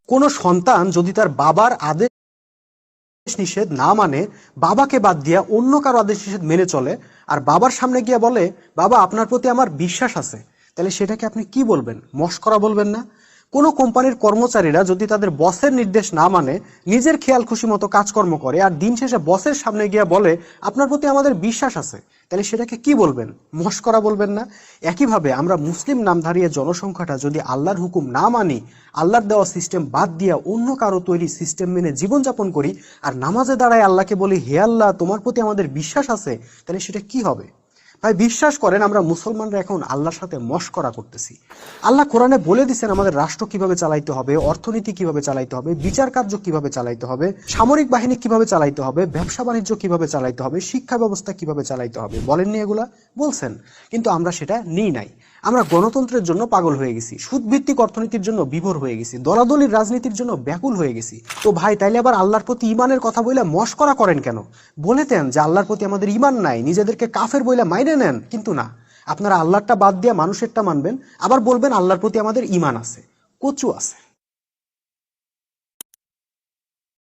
কোনো সন্তান যদি তার বাবার আদেশ নিষেধ না মানে, বাবাকে বাদ দিয়া অন্য কারো আদেশ নিষেধ মেনে চলে, আর বাবার সামনে গিয়ে বলে বাবা আপনার প্রতি আমার বিশ্বাস আছে, তাহলে সেটাকে আপনি কি বলবেন? মশকরা বলবেন না? কোনো কোম্পানির কর্মচারীরা যদি তাদের বসের নির্দেশ না মানে, নিজের খেয়াল খুশি মতো কাজকর্ম করে, আর দিন শেষে বসের সামনে গিয়ে বলে আপনার প্রতি আমাদের বিশ্বাস আছে, তাহলে সেটাকে কি বলবেন? মশকরা বলবেন না? একইভাবে আমরা মুসলিম নামধারী জনসংখ্যাটা যদি আল্লাহর হুকুম না মানি, আল্লাহর দেওয়া সিস্টেম বাদ দিয়া অন্য কারো তৈরি সিস্টেম মেনে জীবনযাপন করি, আর নামাজে দাঁড়ায় আল্লাহকে বলি হে আল্লাহ তোমার প্রতি আমাদের বিশ্বাস আছে, তাহলে সেটা কি হবে? ভাই বিশ্বাস করেন, আমরা মুসলমানরা এখন আল্লাহর সাথে মশকরা করতেছি। আল্লাহ কোরআনে বলে দিচ্ছেন আমাদের রাষ্ট্র কিভাবে চালাইতে হবে, অর্থনীতি কিভাবে চালাইতে হবে, বিচার কার্য কিভাবে চালাইতে হবে, সামরিক বাহিনী কিভাবে চালাইতে হবে, ব্যবসা বাণিজ্য কিভাবে চালাইতে হবে, শিক্ষা ব্যবস্থা কিভাবে চালাইতে হবে। বলেননি এগুলা? বলছেন, কিন্তু আমরা সেটা নিই নাই। আমরা গণতন্ত্রের জন্য পাগল হয়ে গেছি, সুদভিত্তিক অর্থনীতির জন্য বিভোর হয়ে গেছি, দলাদলির রাজনীতির জন্য ব্যাকুল হয়ে গেছি। তো ভাই তাইলে আবার আল্লাহর প্রতি ইমানের কথা বলে মশকরা করেন কেন? বলে দেন যে আল্লাহর প্রতি আমাদের ইমান নাই, নিজেদেরকে কাফের বইলা মাইনে নেন। কিন্তু না, আপনারা আল্লাহরটা বাদ দিয়ে মানুষেরটা মানবেন, আবার বলবেন আল্লাহর প্রতি আমাদের ইমান আছে। কচু আছে।